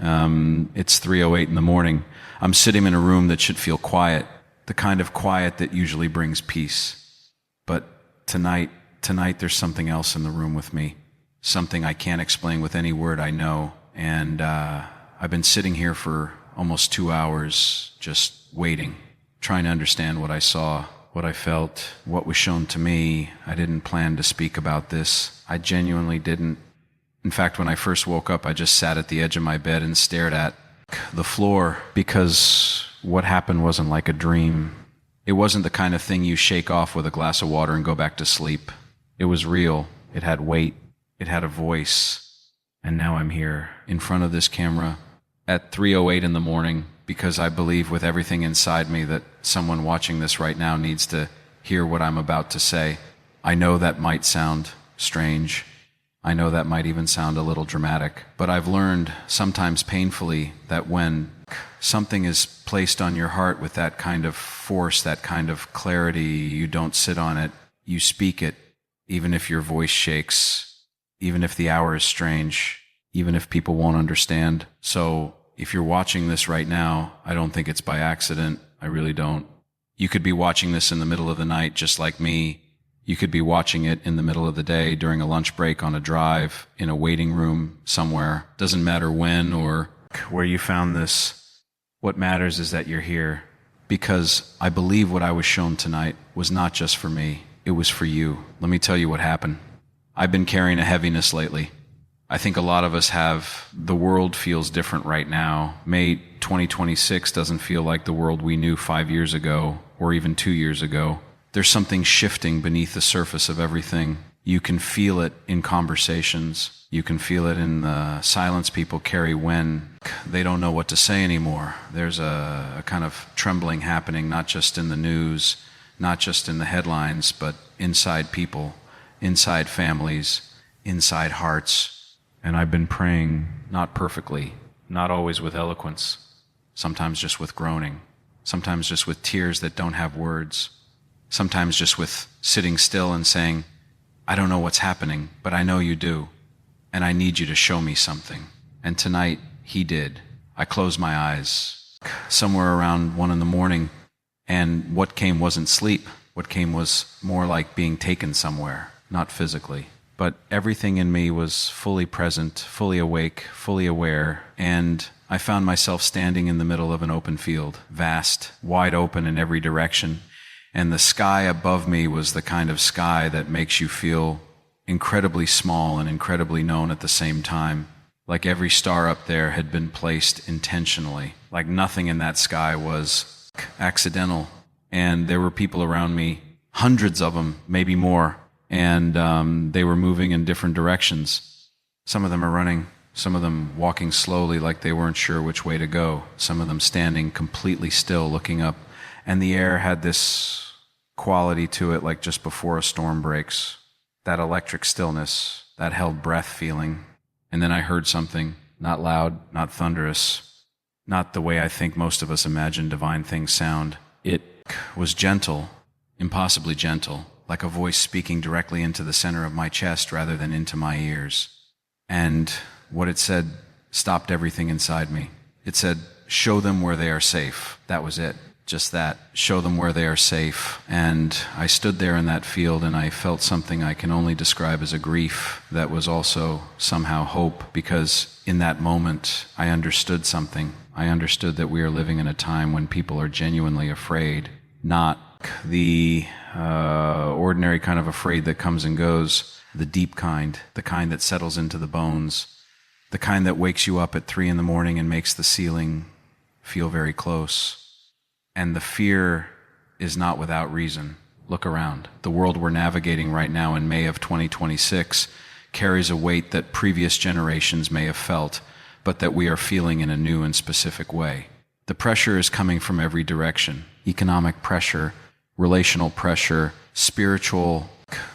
It's 3:08 in the morning. I'm sitting in a room that should feel quiet, the kind of quiet that usually brings peace. But tonight there's something else in the room with me, something I can't explain with any word I know. And I've been sitting here for almost 2 hours, just waiting, trying to understand what I saw, what I felt, what was shown to me. I didn't plan to speak about this. I genuinely didn't. In fact, when I first woke up, I just sat at the edge of my bed and stared at the floor, because what happened wasn't like a dream. It wasn't the kind of thing you shake off with a glass of water and go back to sleep. It was real. It had weight. It had a voice. And now I'm here in front of this camera at 3:08 in the morning, because I believe with everything inside me that someone watching this right now needs to hear what I'm about to say. I know that might sound strange. I know that might even sound a little dramatic, but I've learned, sometimes painfully, that when something is placed on your heart with that kind of force, that kind of clarity, you don't sit on it, you speak it, even if your voice shakes, even if the hour is strange, even if people won't understand. So if you're watching this right now, I don't think it's by accident. I really don't. You could be watching this in the middle of the night, just like me. You could be watching it in the middle of the day, during a lunch break, on a drive, in a waiting room somewhere. Doesn't matter when or where you found this. What matters is that you're here, because I believe what I was shown tonight was not just for me. It was for you. Let me tell you what happened. I've been carrying a heaviness lately. I think a lot of us have. The world feels different right now. May 2026 doesn't feel like the world we knew 5 years ago, or even 2 years ago. There's something shifting beneath the surface of everything. You can feel it in conversations. You can feel it in the silence people carry when they don't know what to say anymore. There's a kind of trembling happening, not just in the news, not just in the headlines, but inside people, inside families, inside hearts. And I've been praying, not perfectly, not always with eloquence, sometimes just with groaning, sometimes just with tears that don't have words. Sometimes just with sitting still and saying, I don't know what's happening, but I know you do, and I need you to show me something. And tonight, he did. I closed my eyes somewhere around 1 a.m, and what came wasn't sleep. What came was more like being taken somewhere, not physically. But everything in me was fully present, fully awake, fully aware, and I found myself standing in the middle of an open field, vast, wide open in every direction. And the sky above me was the kind of sky that makes you feel incredibly small and incredibly known at the same time. Like every star up there had been placed intentionally. Like nothing in that sky was accidental. And there were people around me, hundreds of them, maybe more. And they were moving in different directions. Some of them are running. Some of them walking slowly like they weren't sure which way to go. Some of them standing completely still, looking up. And the air had this quality to it, like just before a storm breaks. That electric stillness, that held breath feeling. And then I heard something, not loud, not thunderous, not the way I think most of us imagine divine things sound. It was gentle, impossibly gentle, like a voice speaking directly into the center of my chest rather than into my ears. And what it said stopped everything inside me. It said, show them where they are safe. That was it. Just that, show them where they are safe. And I stood there in that field and I felt something I can only describe as a grief that was also somehow hope, because in that moment I understood something. I understood that we are living in a time when people are genuinely afraid, not the ordinary kind of afraid that comes and goes, the deep kind, the kind that settles into the bones, the kind that wakes you up at 3 a.m. and makes the ceiling feel very close. And the fear is not without reason. Look around. The world we're navigating right now in May of 2026 carries a weight that previous generations may have felt, but that we are feeling in a new and specific way. The pressure is coming from every direction. Economic pressure, relational pressure, spiritual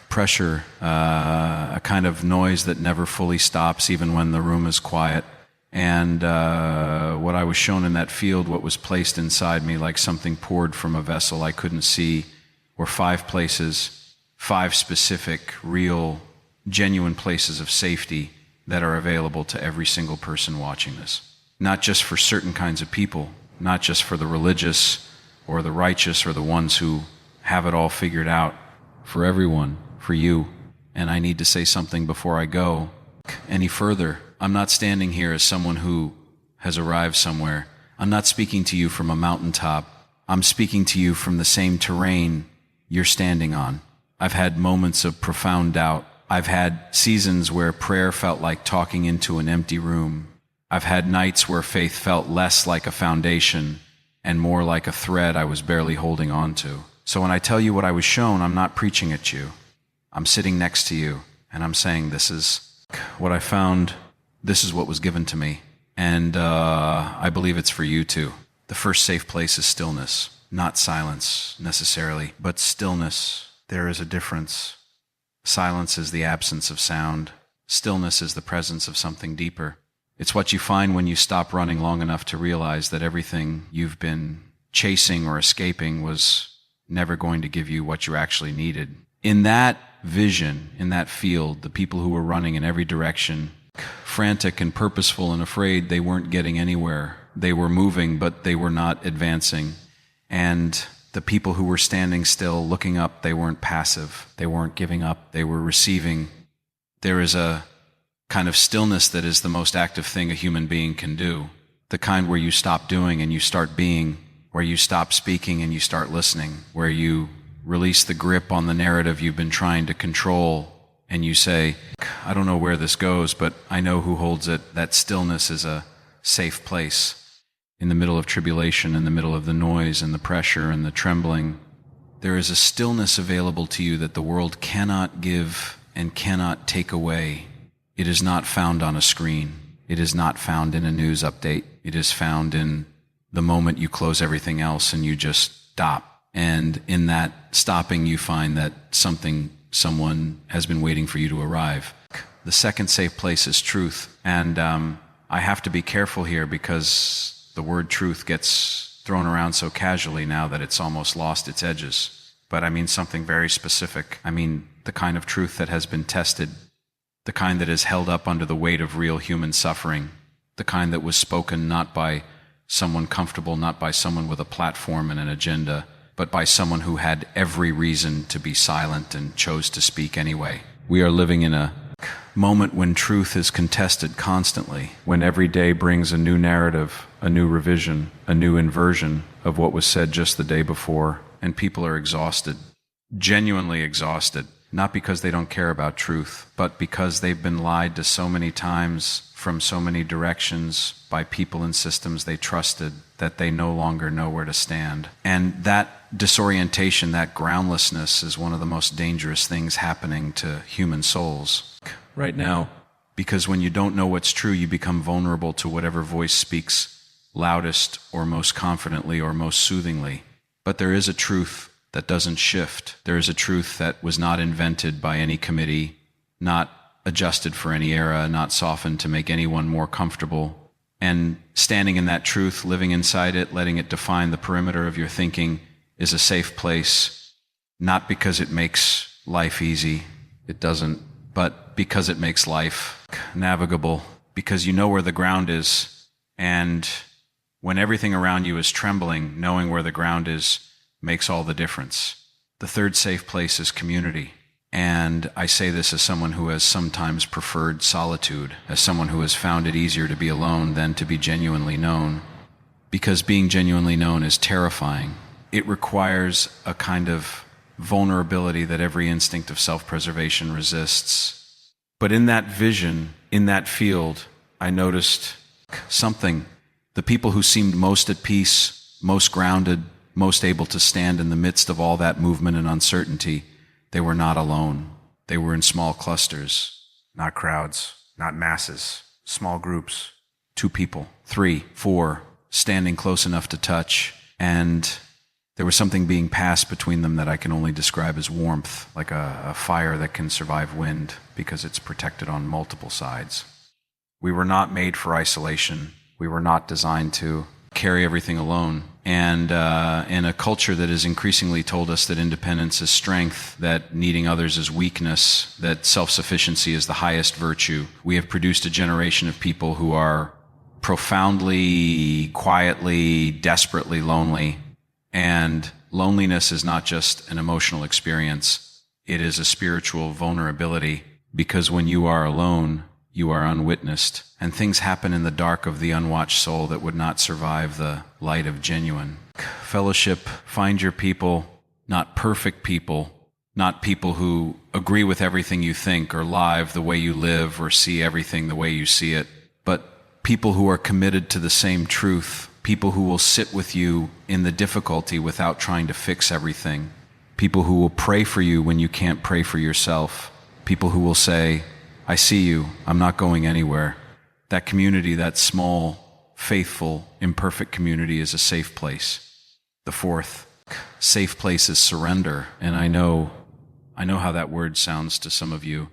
pressure, a kind of noise that never fully stops even when the room is quiet. And what I was shown in that field, what was placed inside me like something poured from a vessel I couldn't see, were 5 places, 5 specific, real, genuine places of safety that are available to every single person watching this. not just for certain kinds of people, not just for the religious or the righteous or the ones who have it all figured out, for everyone, for you. And I need to say something before I go any further. I'm not standing here as someone who has arrived somewhere. I'm not speaking to you from a mountaintop. I'm speaking to you from the same terrain you're standing on. I've had moments of profound doubt. I've had seasons where prayer felt like talking into an empty room. I've had nights where faith felt less like a foundation and more like a thread I was barely holding on to. So when I tell you what I was shown, I'm not preaching at you. I'm sitting next to you, and I'm saying this is what I found, this is what was given to me. And I believe it's for you too. The first safe place is stillness, not silence necessarily, but stillness. There is a difference. Silence is the absence of sound. Stillness is the presence of something deeper. It's what you find when you stop running long enough to realize that everything you've been chasing or escaping was never going to give you what you actually needed. In that vision, in that field, the people who were running in every direction, frantic and purposeful and afraid, they weren't getting anywhere. They were moving, but they were not advancing. And the people who were standing still, looking up, they weren't passive. They weren't giving up. They were receiving. There is a kind of stillness that is the most active thing a human being can do. The kind where you stop doing and you start being, where you stop speaking and you start listening, where you release the grip on the narrative you've been trying to control and you say, I don't know where this goes, but I know who holds it. That stillness is a safe place. In the middle of tribulation, in the middle of the noise and the pressure and the trembling, there is a stillness available to you that the world cannot give and cannot take away. It is not found on a screen. It is not found in a news update. It is found in the moment you close everything else and you just stop. And in that stopping, you find that someone has been waiting for you to arrive. The second safe place is truth. And I have to be careful here because the word truth gets thrown around so casually now that it's almost lost its edges. But I mean something very specific. I mean the kind of truth that has been tested, the kind that is held up under the weight of real human suffering, the kind that was spoken not by someone comfortable, not by someone with a platform and an agenda, but by someone who had every reason to be silent and chose to speak anyway. We are living in a moment when truth is contested constantly, when every day brings a new narrative, a new revision, a new inversion of what was said just the day before, and people are exhausted, genuinely exhausted, not because they don't care about truth, but because they've been lied to so many times from so many directions by people and systems they trusted that they no longer know where to stand. And that disorientation, that groundlessness is one of the most dangerous things happening to human souls right now, because when you don't know what's true, you become vulnerable to whatever voice speaks loudest or most confidently or most soothingly. But there is a truth that doesn't shift. There is a truth that was not invented by any committee, not adjusted for any era, not softened to make anyone more comfortable. And standing in that truth, living inside it, letting it define the perimeter of your thinking is a safe place, not because it makes life easy, it doesn't, but because it makes life navigable, because you know where the ground is, and when everything around you is trembling, knowing where the ground is makes all the difference. The third safe place is community. And I say this as someone who has sometimes preferred solitude, as someone who has found it easier to be alone than to be genuinely known, because being genuinely known is terrifying. It requires a kind of vulnerability that every instinct of self-preservation resists. But in that vision, in that field, I noticed something. The people who seemed most at peace, most grounded, most able to stand in the midst of all that movement and uncertainty, they were not alone. They were in small clusters, not crowds, not masses, small groups, 2 people, 3, 4, standing close enough to touch, and there was something being passed between them that I can only describe as warmth, like a fire that can survive wind because it's protected on multiple sides. We were not made for isolation. We were not designed to carry everything alone. And in a culture that has increasingly told us that independence is strength, that needing others is weakness, that self-sufficiency is the highest virtue, we have produced a generation of people who are profoundly, quietly, desperately lonely. And loneliness is not just an emotional experience. It is a spiritual vulnerability, because when you are alone, you are unwitnessed, and things happen in the dark of the unwatched soul that would not survive the light of genuine fellowship. Find your people, not perfect people, not people who agree with everything you think or live the way you live or see everything the way you see it, but people who are committed to the same truth, people who will sit with you in the difficulty without trying to fix everything, people who will pray for you when you can't pray for yourself, people who will say, I see you, I'm not going anywhere. That community, that small, faithful, imperfect community, is a safe place. The fourth safe place is surrender. And I know how that word sounds to some of you,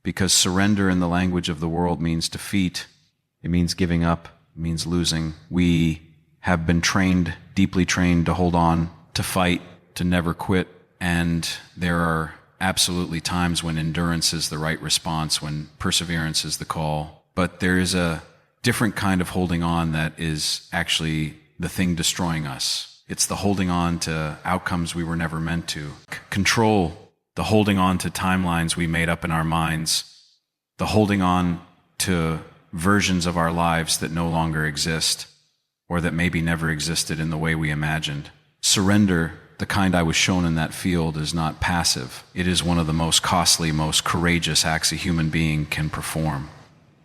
because surrender in the language of the world means defeat. It means giving up. It means losing. We have been trained, deeply trained, to hold on, to fight, to never quit. And there are absolutely times when endurance is the right response, when perseverance is the call. But there is a different kind of holding on that is actually the thing destroying us. It's the holding on to outcomes we were never meant to. Control, the holding on to timelines we made up in our minds, the holding on to versions of our lives that no longer exist, or that maybe never existed in the way we imagined. Surrender, the kind I was shown in that field, is not passive. It is one of the most costly, most courageous acts a human being can perform.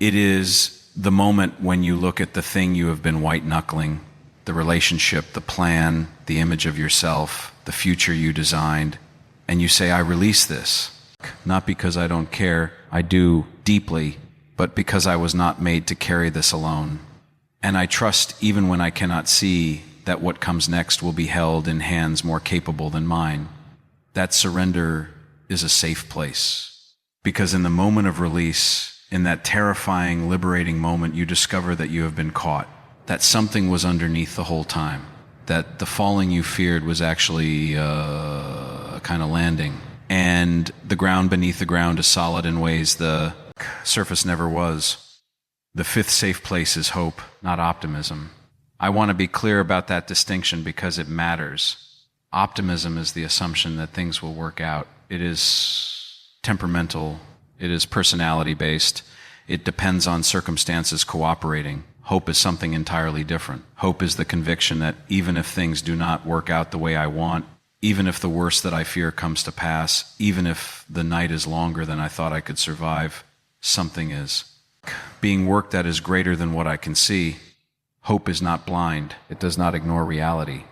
It is the moment when you look at the thing you have been white-knuckling, the relationship, the plan, the image of yourself, the future you designed, and you say, I release this. Not because I don't care, I do deeply, but because I was not made to carry this alone. And I trust, even when I cannot see, that what comes next will be held in hands more capable than mine. That surrender is a safe place. Because in the moment of release, in that terrifying, liberating moment, you discover that you have been caught, that something was underneath the whole time, that the falling you feared was actually a kind of landing, and the ground beneath the ground is solid in ways the surface never was. The fifth safe place is hope, not optimism. I want to be clear about that distinction because it matters. Optimism is the assumption that things will work out. It is temperamental. It is personality-based. It depends on circumstances cooperating. Hope is something entirely different. Hope is the conviction that even if things do not work out the way I want, even if the worst that I fear comes to pass, even if the night is longer than I thought I could survive, something is. Being work that is greater than what I can see. Hope is not blind. It does not ignore reality.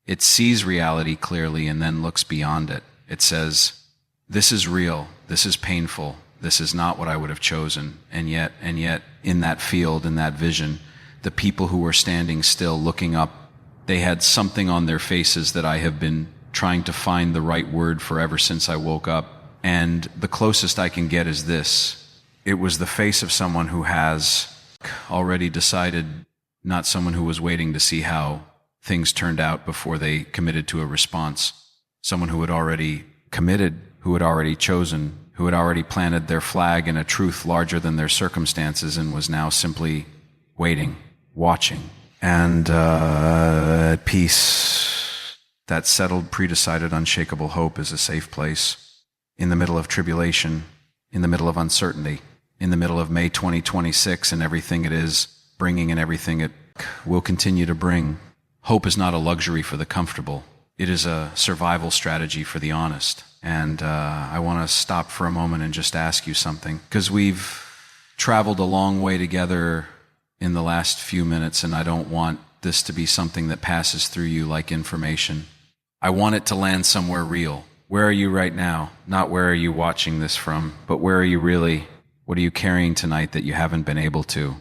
It sees reality clearly and then looks beyond it. It says, this is real, this is painful, this is not what I would have chosen. And yet, in that field, in that vision, the people who were standing still, looking up, they had something on their faces that I have been trying to find the right word for ever since I woke up. And the closest I can get is this. It was the face of someone who has already decided, not someone who was waiting to see how things turned out before they committed to a response. Someone who had already committed, who had already chosen, who had already planted their flag in a truth larger than their circumstances and was now simply waiting, watching, and at peace. That settled, pre-decided, unshakable hope is a safe place. In the middle of tribulation, in the middle of uncertainty, in the middle of May 2026 and everything it is bringing and everything it will continue to bring. Hope is not a luxury for the comfortable. It is a survival strategy for the honest. And I want to stop for a moment and just ask you something, because we've traveled a long way together in the last few minutes, and I don't want this to be something that passes through you like information. I want it to land somewhere real. Where are you right now? Not where are you watching this from, but where are you really? What are you carrying tonight that you haven't been able to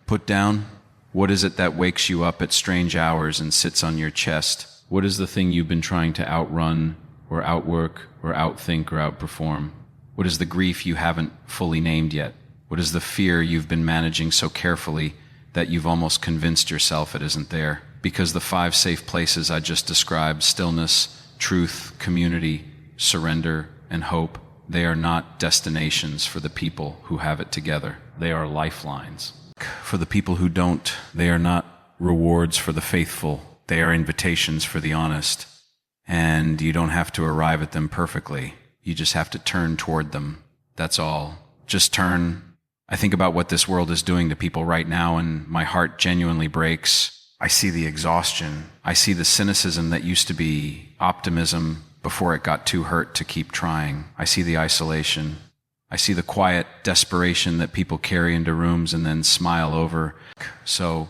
put down? What is it that wakes you up at strange hours and sits on your chest? What is the thing you've been trying to outrun or outwork or outthink or outperform? What is the grief you haven't fully named yet? What is the fear you've been managing so carefully that you've almost convinced yourself it isn't there? Because the 5 safe places I just described, stillness, truth, community, surrender, and hope, they are not destinations for the people who have it together. They are lifelines. For the people who don't, they are not rewards for the faithful. They are invitations for the honest. And you don't have to arrive at them perfectly. You just have to turn toward them. That's all. Just turn. I think about what this world is doing to people right now, and my heart genuinely breaks. I see the exhaustion. I see the cynicism that used to be optimism before it got too hurt to keep trying. I see the isolation. I see the quiet desperation that people carry into rooms and then smile over. So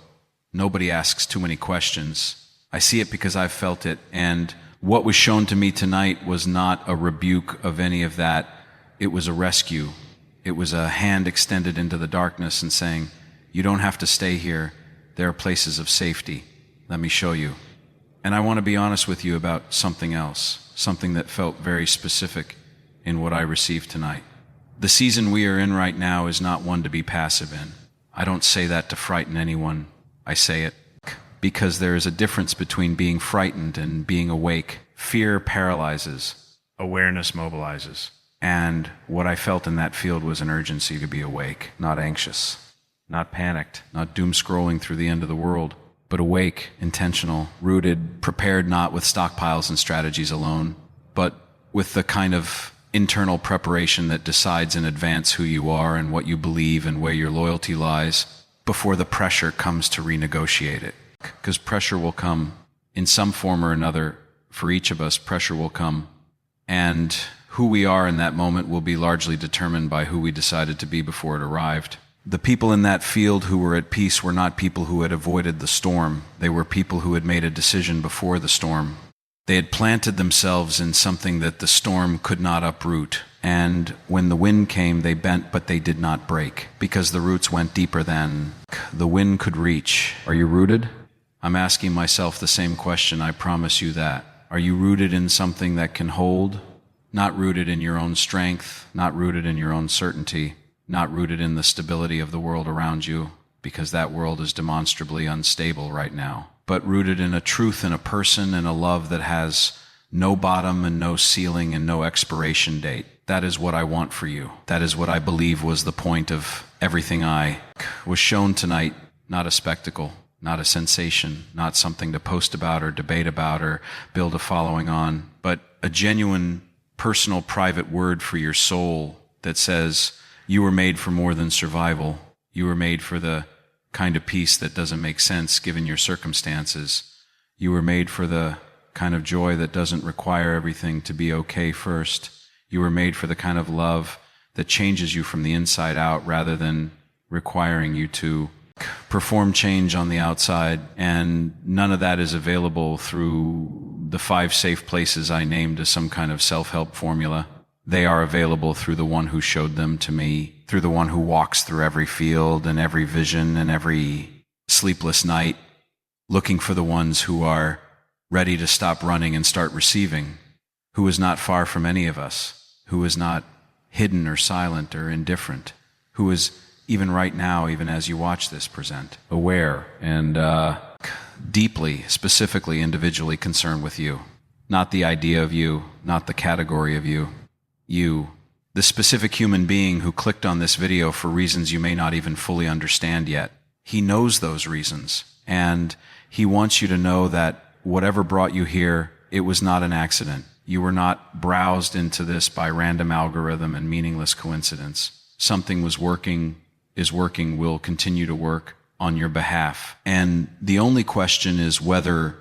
nobody asks too many questions. I see it because I've felt it, and what was shown to me tonight was not a rebuke of any of that. It was a rescue. It was a hand extended into the darkness and saying, you don't have to stay here. There are places of safety. Let me show you. And I want to be honest with you about something else, something that felt very specific in what I received tonight. The season we are in right now is not one to be passive in. I don't say that to frighten anyone. I say it because there is a difference between being frightened and being awake. Fear paralyzes. Awareness mobilizes. And what I felt in that field was an urgency to be awake, not anxious, not panicked, not doom scrolling through the end of the world, but awake, intentional, rooted, prepared not with stockpiles and strategies alone, but with the kind of internal preparation that decides in advance who you are and what you believe and where your loyalty lies before the pressure comes to renegotiate it. Because pressure will come in some form or another. For each of us, pressure will come. And who we are in that moment will be largely determined by who we decided to be before it arrived. The people in that field who were at peace were not people who had avoided the storm. They were people who had made a decision before the storm. They had planted themselves in something that the storm could not uproot. And when the wind came, they bent, but they did not break, because the roots went deeper than the wind could reach. Are you rooted? I'm asking myself the same question. I promise you that. Are you rooted in something that can hold? Not rooted in your own strength, not rooted in your own certainty, not rooted in the stability of the world around you, because that world is demonstrably unstable right now, but rooted in a truth and a person and a love that has no bottom and no ceiling and no expiration date. That is what I want for you. That is what I believe was the point of everything I was shown tonight, not a spectacle, not a sensation, not something to post about or debate about or build a following on, but a genuine personal, private word for your soul that says you were made for more than survival. You were made for the kind of peace that doesn't make sense given your circumstances. You were made for the kind of joy that doesn't require everything to be okay first. You were made for the kind of love that changes you from the inside out rather than requiring you to perform change on the outside, and none of that is available through the 5 safe places I named as some kind of self-help formula. They are available through the one who showed them to me, through the one who walks through every field and every vision and every sleepless night, looking for the ones who are ready to stop running and start receiving, who is not far from any of us, who is not hidden or silent or indifferent, who is even right now, even as you watch this present, aware and deeply, specifically, individually concerned with you. Not the idea of you, not the category of you. You, the specific human being who clicked on this video for reasons you may not even fully understand yet. He knows those reasons, and he wants you to know that whatever brought you here, it was not an accident. You were not browsed into this by random algorithm and meaningless coincidence. Something was working, is working, will continue to work on your behalf. And the only question is whether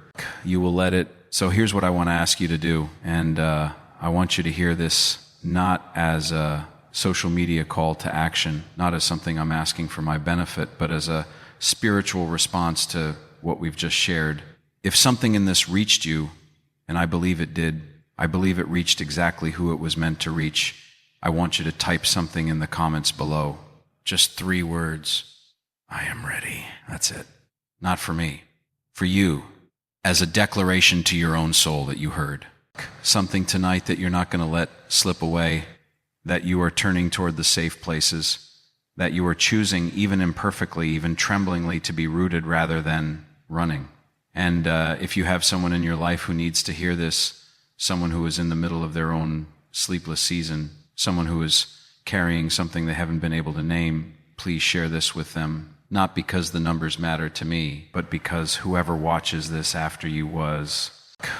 you will let it. So here's what I want to ask you to do. And I want you to hear this not as a social media call to action, not as something I'm asking for my benefit, but as a spiritual response to what we've just shared. If something in this reached you, and I believe it did, I believe it reached exactly who it was meant to reach, I want you to type something in the comments below. Just 3 words. I am ready. That's it. Not for me. For you. As a declaration to your own soul that you heard. Something tonight that you're not going to let slip away. That you are turning toward the safe places. That you are choosing, even imperfectly, even tremblingly, to be rooted rather than running. And if you have someone in your life who needs to hear this, someone who is in the middle of their own sleepless season, someone who is carrying something they haven't been able to name, please share this with them. Not because the numbers matter to me, but because whoever watches this after you was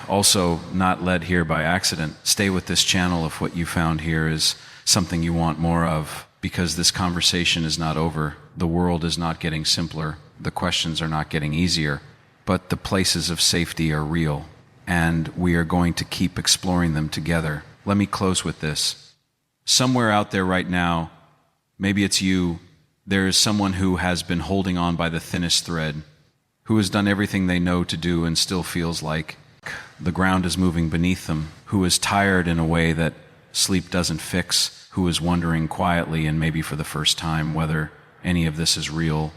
also not led here by accident. Stay with this channel if what you found here is something you want more of, because this conversation is not over. The world is not getting simpler. The questions are not getting easier, but the places of safety are real, and we are going to keep exploring them together. Let me close with this. Somewhere out there right now, maybe it's you, there is someone who has been holding on by the thinnest thread, who has done everything they know to do and still feels like the ground is moving beneath them, who is tired in a way that sleep doesn't fix, who is wondering quietly and maybe for the first time whether any of this is real,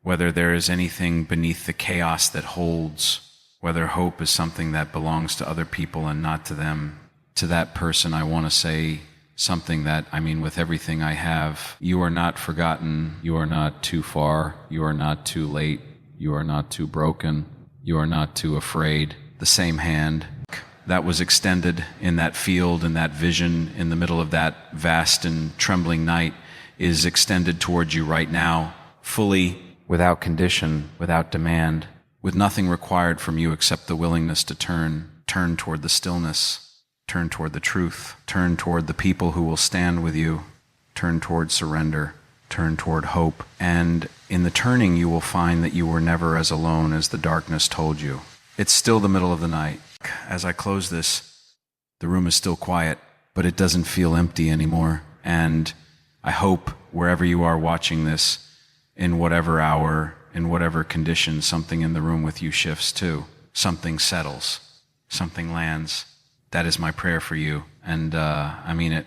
whether there is anything beneath the chaos that holds, whether hope is something that belongs to other people and not to them. To that person, I want to say something that I mean with everything I have. You are not forgotten. You are not too far. You are not too late. You are not too broken. You are not too afraid. The same hand that was extended in that field and that vision in the middle of that vast and trembling night is extended towards you right now, fully, without condition, without demand, with nothing required from you except the willingness to turn toward the stillness, turn toward the truth, turn toward the people who will stand with you, turn toward surrender, turn toward hope. And in the turning, you will find that you were never as alone as the darkness told you. It's still the middle of the night. As I close this, the room is still quiet, but it doesn't feel empty anymore. And I hope wherever you are watching this, in whatever hour, in whatever condition, something in the room with you shifts too. Something settles. Something lands. That is my prayer for you. And I mean it.